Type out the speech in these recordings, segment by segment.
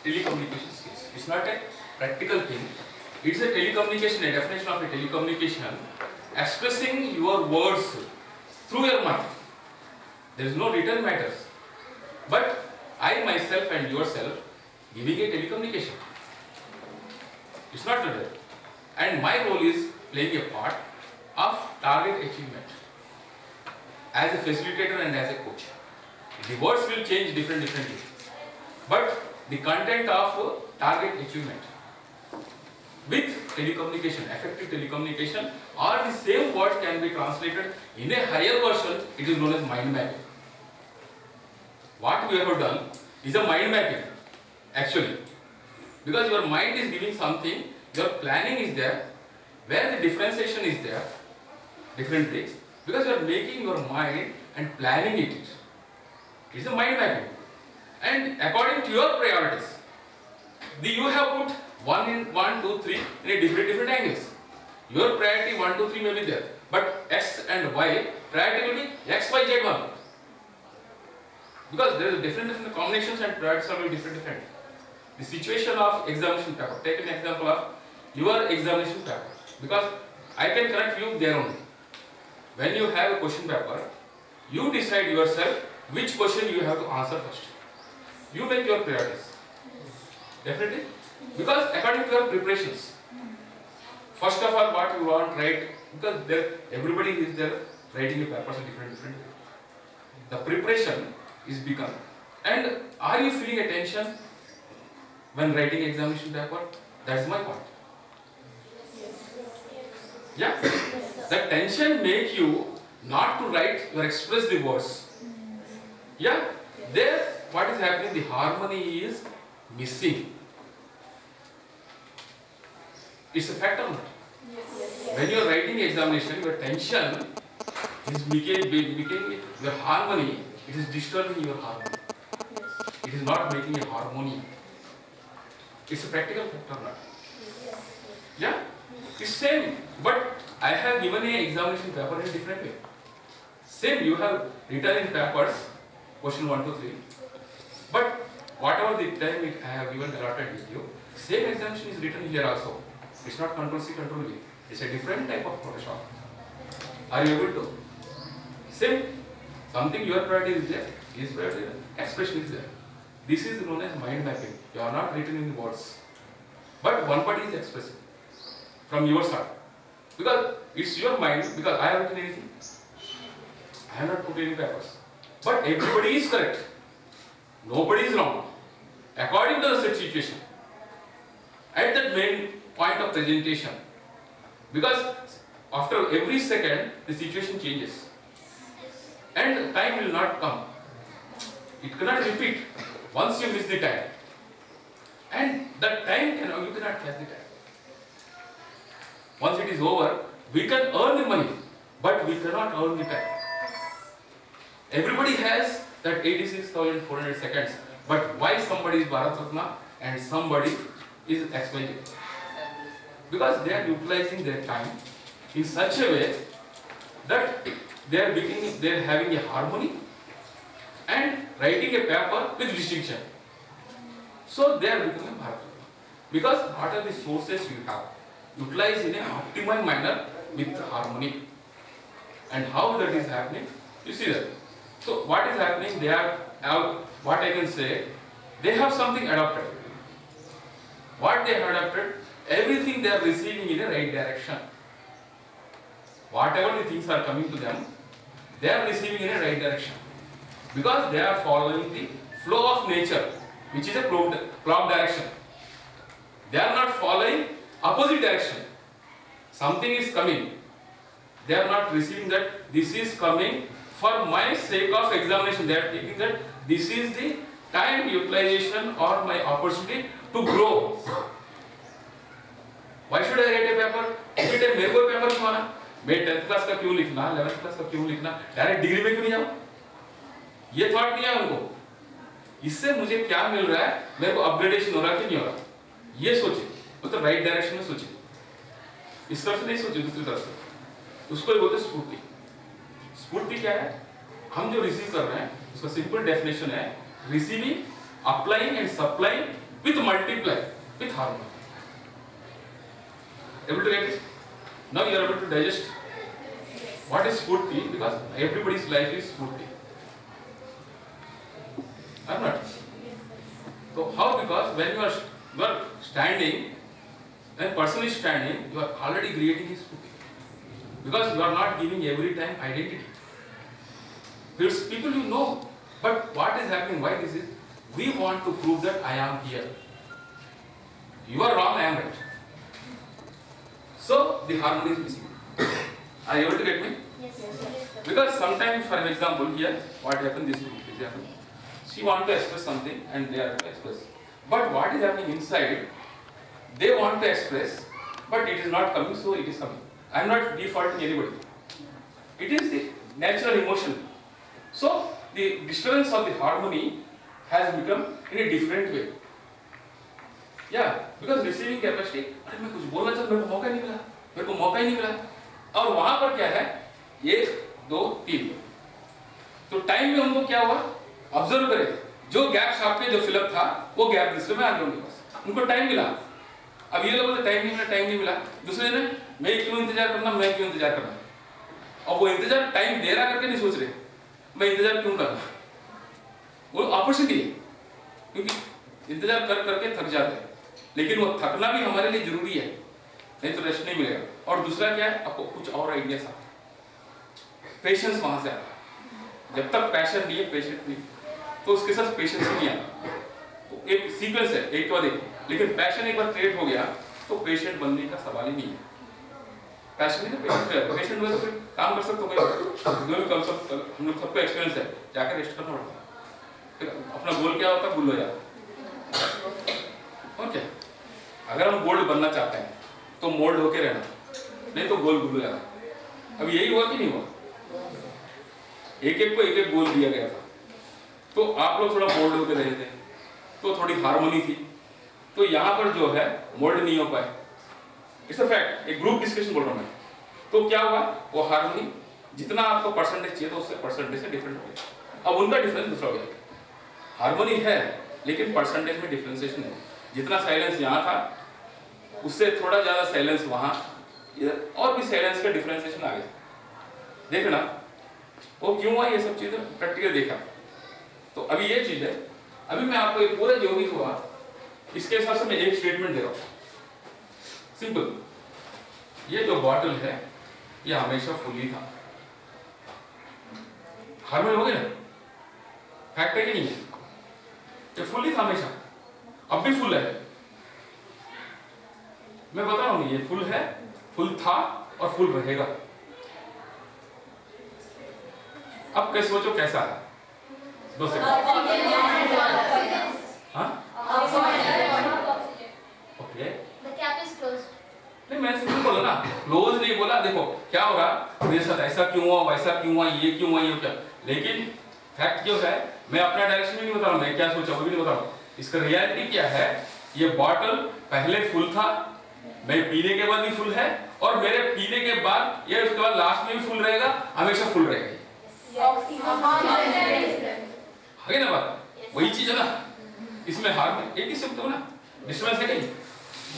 telecommunication skills. It's not a practical thing. It's a telecommunication, a definition of a telecommunication, expressing your words through your mind. There is no written matters. But I myself and yourself giving a telecommunication. It's not written. And my role is playing a part of target achievement as a facilitator and as a coach. The words will change differently, but the content of target achievement with telecommunication, effective telecommunication, or the same word can be translated in a higher version. It is known as mind mapping. What we have done is a mind mapping actually, because your mind is giving something, your planning is there, where the differentiation is there differently, because you are making your mind and planning it. It's a mind mapping, and according to your priorities, you have put 1, 2, 3 in a different angles. Your priority 1, 2, 3 may be there, but X and Y priority will be X, Y, Z 1, because there is different combinations and priorities are different. The situation of examination paper. Take an example of your examination paper, because I can correct you there only. When you have a question paper, you decide yourself which question you have to answer first. You make your priorities. Definitely. Because according to your preparations. First of all, what you want, write, because everybody is there writing a papers in different way. The preparation is become. And are you feeling a tension when writing examination paper? That's my point. Yeah? The tension make you not to write or express the words. Yeah? There, what is happening? The harmony is missing. It's a fact or not? When you are writing examination, your tension is becoming your harmony. It is disturbing your harmony. It is not making a harmony. It's a practical fact or not? Yeah? It's same, but I have given an examination paper in a different way. Same, you have written in papers, question 1, 2, 3. But whatever the time I have given allotted with you, same examination is written here also. It's not Control C, Control V. It's a different type of Photoshop. Are you able to? Same, something your priority is there, his priority, expression is there. This is known as mind mapping. You are not written in the words, but one party is expressing from your side, because it's your mind. Because I have written anything, I have not put any papers, but everybody is correct. Nobody is wrong according to the situation at that main point of presentation. Because after every second the situation changes and time will not come. It cannot repeat once you miss the time, and that time you cannot catch the time. Once it is over, we can earn the money, but we cannot earn the time. Everybody has that 86,400 seconds, but why somebody is Bharat Ratna and somebody is expending? Because they are utilizing their time in such a way that they are having a harmony and writing a paper with distinction. So they are becoming Bharat Ratna. Because what are the sources you have? Utilized in an optimal manner with harmony. And how that is happening? You see that. So what is happening? They have what I can say, they have something adopted. What they have adopted, everything they are receiving in a right direction. Whatever the things are coming to them, they are receiving in a right direction. Because they are following the flow of nature, which is a clock direction. They are not following opposite direction. Something is coming. They are not receiving that this is coming for my sake of examination. They are thinking that this is the time utilization or my opportunity to grow. Why should I write a paper? Every time मेरे को paper क्यों आना? मैं 10th class का क्यों लिखना, 11th class का क्यों लिखना, डायरेक्ट डिग्री में क्यों नहीं जाऊँ? ये थॉट नहीं है उनको। इससे मुझे क्या मिल रहा है, मेरे को अपग्रेडेशन हो रहा है कि नहीं हो रहा, ये सोचे, मतलब राइट डायरेक्शन में सोचे, इस तरफ से नहीं सोचे, दूसरी तरफ से। उसको ही बोलते स्फूर्ति। स्फूर्ति क्या है? हम जो रिसीव कर रहे हैं, उसका सिंपल डेफिनेशन है receiving, applying and supplying with multiply with harmony. Able to get it? Now you are able to digest what is spurti, because everybody's life is spurti. Or not? So how? Because when you are standing, when person is standing, you are already creating his spurti. Because you are not giving every time identity. Because people you know, but what is happening? Why this is? We want to prove that I am here. You are wrong, I am right. So the harmony is missing. Are you able to get me? Yes. Because sometimes, for example, here, what happened, this is happening. She wants to express something and they are to express. But what is happening inside, they want to express, but it is not coming, so it is coming. I am not defaulting anybody. It is the natural emotion. So the disturbance of the harmony has become in a different way. Yeah, because receiving capacity, अरे मैं कुछ बोलना चाहता, मेरे को मौका ही नहीं मिला, और वहां पर क्या है, 1, 2, 3, तो टाइम में उनको क्या हुआ, ऑब्जर्व करें, जो गैप्स आपके जो फिलअप था, वो गैप दूसरे में आ गया उनके पास, उनको टाइम मिला। अब ये लोग बोलते टाइम नहीं मिला, दूसरे ने मैं क्यों इंतजार करना, और वो इंतजार टाइम दे रहा करके नहीं सोच रहे, मैं इंतजार क्यों करना, वो अपॉर्चुनिटी है, क्योंकि इंतजार कर करके थक जाते हैं, लेकिन वो थकना भी हमारे लिए जरूरी है, नहीं तो रेस्ट नहीं मिलेगा। और दूसरा क्या है, आपको कुछ और आइडियाज आता, पेशेंस वहां से आता है। जब तक पैशन नहीं है, पेशेंस नहीं, तो उसके साथ पेशेंस नहीं आता। तो एक सीक्वेंस है, एक के बाद एक, लेकिन पैशन एक बार क्रिएट हो गया तो पेशेंट बनने का सवाल ही नहीं है। पैशन नहीं तो पेशेंट हुए तो फिर काम कर सकते हो, हम लोग सबको एक्सपीरियंस है, जाकर रेस्ट करना पड़ता है, फिर अपना गोल क्या होता है, भूल हो जाता। ओके, अगर हम गोल्ड बनना चाहते हैं तो मोल्ड होके रहना, नहीं तो गोल भूल जाना। अब यही हुआ कि नहीं हुआ, एक को एक गोल दिया गया था, तो आप लोग थोड़ा मोल्ड होके रहे थे, तो थोड़ी हार्मनी थी, तो यहाँ पर जो है मोल्ड नहीं हो पाए। इट्स अ फैक्ट, एक ग्रुप डिस्कशन बोल रहा हूँ मैं, तो क्या हुआ, वो हार्मनी जितना आपको परसेंटेज चाहिए तो उससे परसेंटेज से डिफरेंट हो गया। अब उनका डिफरेंस दूसरा हो गया, हार्मनी है लेकिन परसेंटेज में डिफरेंशिएशन है, जितना साइलेंस यहाँ था उससे थोड़ा ज्यादा साइलेंस वहां, और भी साइलेंस का डिफरेंशिएशन आ गया। देखना वो क्यों हुआ, ये सब चीजें प्रैक्टिकल देखा। तो अभी ये चीज है, अभी मैं आपको एक पूरा जो भी हुआ इसके हिसाब से मैं एक स्टेटमेंट दे रहा हूं, सिंपल। ये जो बॉटल है ये हमेशा फुली था, हार्मनी हो गई ना, फैक्ट है कि नहीं है, ये फुली था हमेशा, अब भी फुल है। मैं बता रहा हूं, ये फुल है, फुल था और फुल रहेगा। अब कैसे सोचो कैसा है, 2 सेकंड। हाँ ओके, नहीं मैं सिंपल बोला ना, क्लोज नहीं बोला। देखो क्या होगा, मेरे साथ ऐसा क्यों हुआ, वैसा क्यों हुआ, ये क्यों हुआ, ये क्या, लेकिन फैक्ट क्यों है, मैं अपना डायरेक्शन भी नहीं बता रहा हूं, मैं क्या सोचा वो भी नहीं बता रहा हूं। इसका रियलिटी क्या है, ये बॉटल पहले फुल था, मैं पीने के बाद भी फुल है, और मेरे पीने के बाद ये उसके बाद लास्ट में भी फुल रहेगा, हमेशा फुल रहेगा। है ना बात, वही चीज है ना, इसमें हार्मनी एक ही सिम्टम ना, डिस्टर्बेंस है कहीं,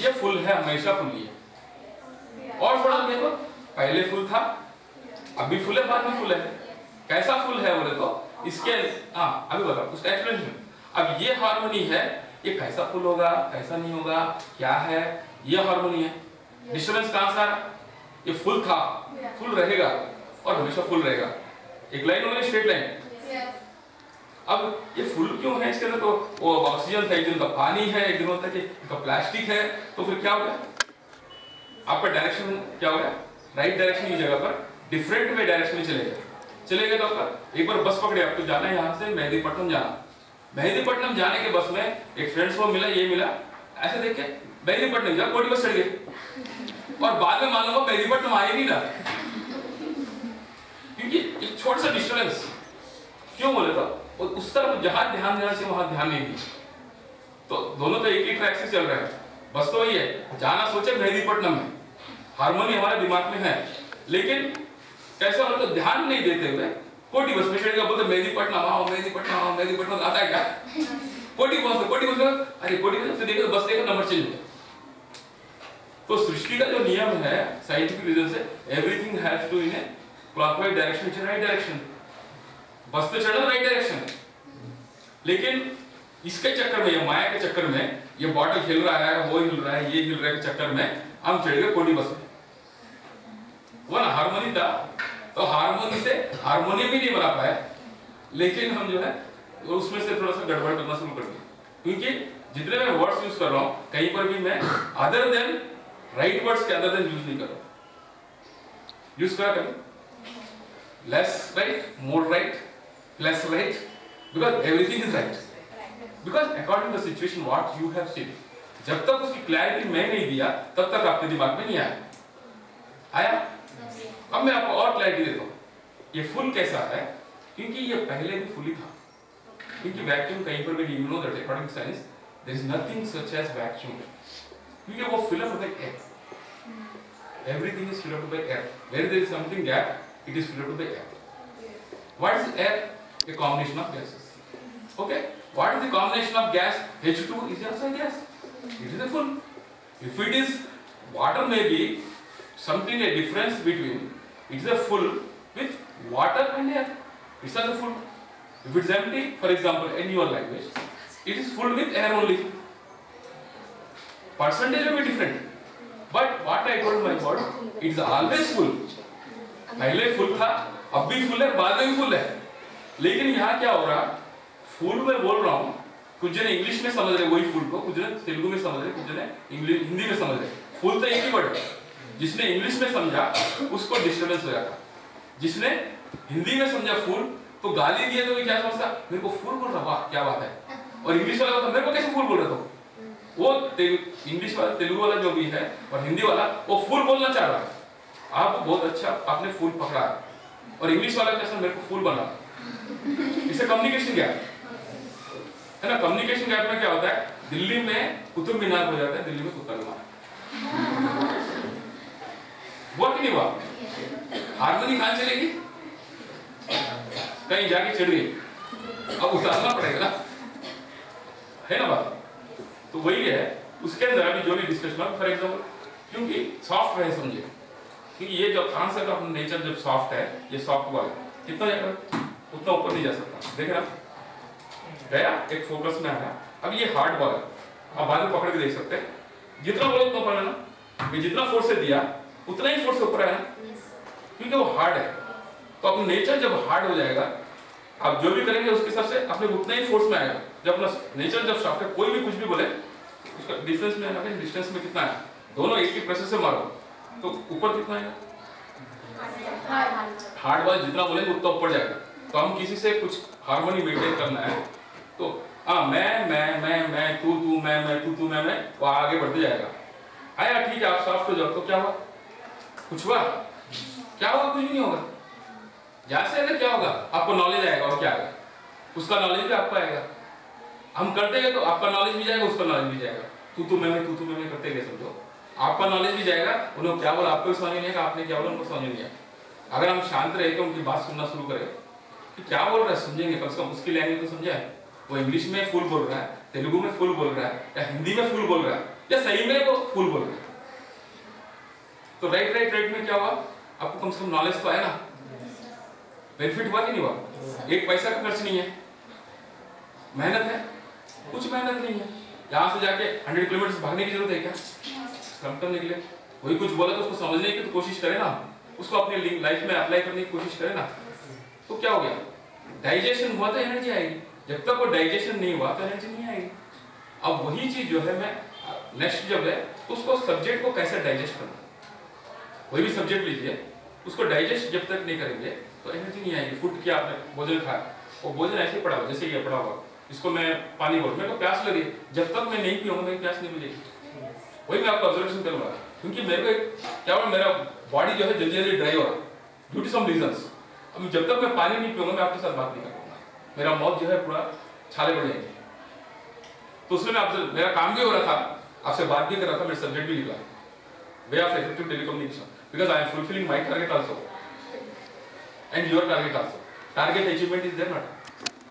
ये फुल है, हमेशा फुल ही है। और थोड़ा देखो, पहले फुल था, अभी फुल है, बाद में फुल है। कैसा फुल है बोले तो इसके, हाँ अभी बताओ उसका एक्सप्लेनेशन। अब ये हार्मनी है, ये कैसा फुल होगा, कैसा नहीं होगा, क्या है, ये हार्मनी है। डिस्टर्बेंस कहां से आ रहा, ये फुल था, फुल रहेगा और हमेशा फुल रहेगा। एक लाइन होगी, स्ट्रेट लाइन। अब ये फुल क्यों है, इसके अंदर तो वो ऑक्सीजन था, एक दिन का पानी है, एक दिन होता है कि प्लास्टिक है, तो फिर क्या हो गया, आपका डायरेक्शन क्या हो गया, राइट डायरेक्शन की जगह पर डिफरेंट में डायरेक्शन में चले गए। तो आपका एक बार बस पकड़े, आपको जाना है यहाँ से मेहंदीपट्टनम जाना, मेहंदीपट्टनम जाने के बस में एक फ्रेंड्स को मिला, ये मिला, ऐसे देख के मेहंदीपट्टनम जा, कोटी बस चढ़ गए, और बाद में मालूम हुआ मेहंदीपट्टनम आए नहीं ना, क्योंकि एक छोटा सा डिस्टर्बेंस। क्यों बोले तो उस तरफ जहां ध्यान देना चाहिए वहां ध्यान नहीं दिया, तो दोनों तो एक ही ट्रैक से चल रहे हैं। बस तो वही है, जाना सोचे मेहंदीपट्टनम में, हार्मोनी हमारे दिमाग में है, लेकिन कैसे बोले तो ध्यान नहीं देते हुए कोटी बस में चढ़ गया, बोलते मेहंदीपट्टनम आओ, मेहंदीपट्टनम आओ, मेहंदीपट्टनम आता है क्या, कोटी अरे कोटी से देखो बस देखो नंबर चेंज हो गया। तो सृष्टि का जो नियम है साइंटिफिक रीजन से, everything has to in a clockwise direction, which is right direction. बस तो चढ़ना राइट डायरेक्शन है, लेकिन इसके चक्कर में, ये माया के चक्कर में, ये बॉटल हिल रहा है, वो हिल रहा है, ये हिल रहा है के चक्कर में हम चढ़ गए कोटी बस में। वो ना हारमोनी था, तो हारमोनी से हारमोनियम भी नहीं बना पाए, लेकिन हम जो है उसमें से थोड़ा सा गड़बड़ करना शुरू कर दिया। क्योंकि जितने मैं वर्ड्स यूज कर रहा हूं, कहीं पर भी मैं अदर देन राइट वर्ड्स के अदर देन यूज नहीं कर रहा। यूज करा कभी less right, more right, less right, because everything is right, because according to the situation what you have seen. जब तक उसकी क्लैरिटी मैं नहीं दिया तब तक आपके दिमाग में नहीं आया। अब मैं आपको और क्लैरिटी देता हूं, ये फुल कैसा है, क्योंकि ये पहले भी फुल ही था। क्योंकि वैक्यूम कहीं पर भी, you know that according to science there is nothing such as vacuum, क्योंकि वो fill up by air, everything is fill up by air, where there is something gap it is fill up by air. What is air? a combination of gases. Okay, what is the combination of gas? H2 is also a gas, it is a full. If it is water, may be something, a difference between it is a full with water and air, it's not a full. If it's empty, for example in your language it is full with air only, percentage will be different, but what I told my word, it is always full. पहले full था, अब भी full है, बाद में भी full है। लेकिन यहाँ क्या हो रहा, फुल में बोल रहा हूँ, कुछ जने इंग्लिश में समझ रहे वही फुल को, कुछ जने तेलुगु में समझ रहे, कुछ जने हिंदी में समझ रहे। फुल तो एक ही वर्ड है, जिसने इंग्लिश में समझा उसको डिस्टर्बेंस हो जाता, जिसने हिंदी में समझा फुल तो गाली दिए तो क्या समझता, मेरे को फुल बोल रहा, वाह क्या बात है। और इंग्लिश वाला तो मेरे को कैसे फुल बोल रहा था, वो इंग्लिश वाला, तेलुगु वाला जो भी है और हिंदी वाला, वो फुल बोलना चाह रहा है। आप बहुत अच्छा आपने फुल पकड़ा है, और इंग्लिश वाला कैसा मेरे को फुल बना। इसे कम्युनिकेशन गैप है ना। कम्युनिकेशन गैप में क्या होता है, दिल्ली में कुतुब मीनार हो जाता है, दिल्ली में कुत्ता मीनार। हुआ कि नहीं हुआ? हारमोनी कहां चलेगी, कहीं जाके चढ़ गई, अब उतारना पड़ेगा, है ना बात। तो वही है, उसके अंदर अभी जो भी डिस्कशन, फॉर एग्जाम्पल, क्योंकि सॉफ्ट है, समझिए, क्योंकि ये जो कॉन्सेप्ट ऑफ नेचर जब सॉफ्ट है, ये सॉफ्ट वाला कितना जाएगा, उतना ऊपर नहीं जा सकता। देख रहा गया, एक फोकस में आया। अब ये हार्ड बॉल है, आप बाद में पकड़ के देख सकते हैं, जितना बोलो उतना ऊपर है ना, मैं जितना फोर्स से दिया उतना ही फोर्स ऊपर आया, क्योंकि वो हार्ड है। तो अपना नेचर जब हार्ड हो जाएगा, आप जो भी करेंगे उसके हिसाब से अपने उतना ही फोर्स में आएगा। जब अपना नेचर जब सॉफ्ट है, कोई भी कुछ भी बोले, उसका डिफरेंस में आएगा, डिस्टेंस में कितना है, दोनों एक ही प्रेशर से मारो तो ऊपर कितना आएगा, हार्ड बॉल जितना बोलेंगे उतना ऊपर जाएगा। तो हम किसी से कुछ हार्मोनी मेंटेन करना है, तो मैं तू मैं तू मैं, वो आगे बढ़ते जाएगा। आया ठीक है, आप सॉफ्ट हो जाओ, तो क्या हुआ, कुछ हुआ, क्या हुआ, कुछ नहीं होगा। जैसे है क्या होगा, आपको नॉलेज आएगा, और क्या आएगा, उसका नॉलेज भी आपको आएगा। हम करते हैं तो आपका नॉलेज भी जाएगा, उसका नॉलेज भी जाएगा। तू मैं करते गए, समझो आपका नॉलेज भी जाएगा, उन्होंने क्या बोला आपको भी समझ नहीं आएगा, आपने क्या बोला उनको समझ नहीं आएगा। अगर हम शांत रहे तो उनकी बात सुनना शुरू करें कि क्या बोल रहा है, समझेंगे, कम से कम उसकी लैंग्वेज तो समझा है। वो इंग्लिश में फुल बोल रहा है, तेलुगु में फुल बोल रहा है, या हिंदी में फुल बोल रहा है, या सही में वो फुल बोल रहा है। तो राइट में क्या हुआ, आपको कम से कम नॉलेज तो आया ना, बेनिफिट हुआ कि नहीं हुआ। एक पैसा का खर्च नहीं है, मेहनत है, कुछ मेहनत नहीं है। यहाँ से जाके 100 किलोमीटर भागने की जरूरत है क्या, कम निकले। कोई कुछ बोला तो उसको समझने की तो कोशिश करे ना, उसको अपने लाइफ में अप्लाई करने की कोशिश करे ना। तो क्या हो गया, डाइजेशन हुआ तो एनर्जी आएगी, जब तक वो डाइजेशन नहीं हुआ तो एनर्जी नहीं आएगी। अब वही चीज जो है, मैं नेक्स्ट जब है उसको सब्जेक्ट को कैसे डाइजेस्ट करना, कोई भी सब्जेक्ट लीजिए, उसको डाइजेस्ट जब तक नहीं करेंगे तो एनर्जी नहीं आएगी। फूड किया आपने, भोजन खाया, वो भोजन ऐसे ही पड़ा हुआ, जैसे ये पड़ा हुआ, इसको मैं पानी बोल, मेरे को प्यास लगी, जब तक मैं नहीं पीऊंगा मेरी प्यास नहीं मिलेगी। वही मैं आपको ऑब्जर्वेशन करूंगा, क्योंकि मेरे को क्या हुआ, मेरा बॉडी जो है जल्दी जल्दी ड्राई हो रहा है ड्यू टू सम रीजंस। अब जब तक मैं पानी नहीं पीऊंगा मैं आपके साथ बात नहीं कर पाऊंगा, मेरा माउथ जो है पूरा छाले पड़ जाएंगे। तो उसमें मैं मेरा काम भी हो रहा था, आपसे बात भी कर रहा था, मेरा सब्जेक्ट भी लिखा, way of effective telecommunication, because I am fulfilling my target also and your target also. Target achievement is there not,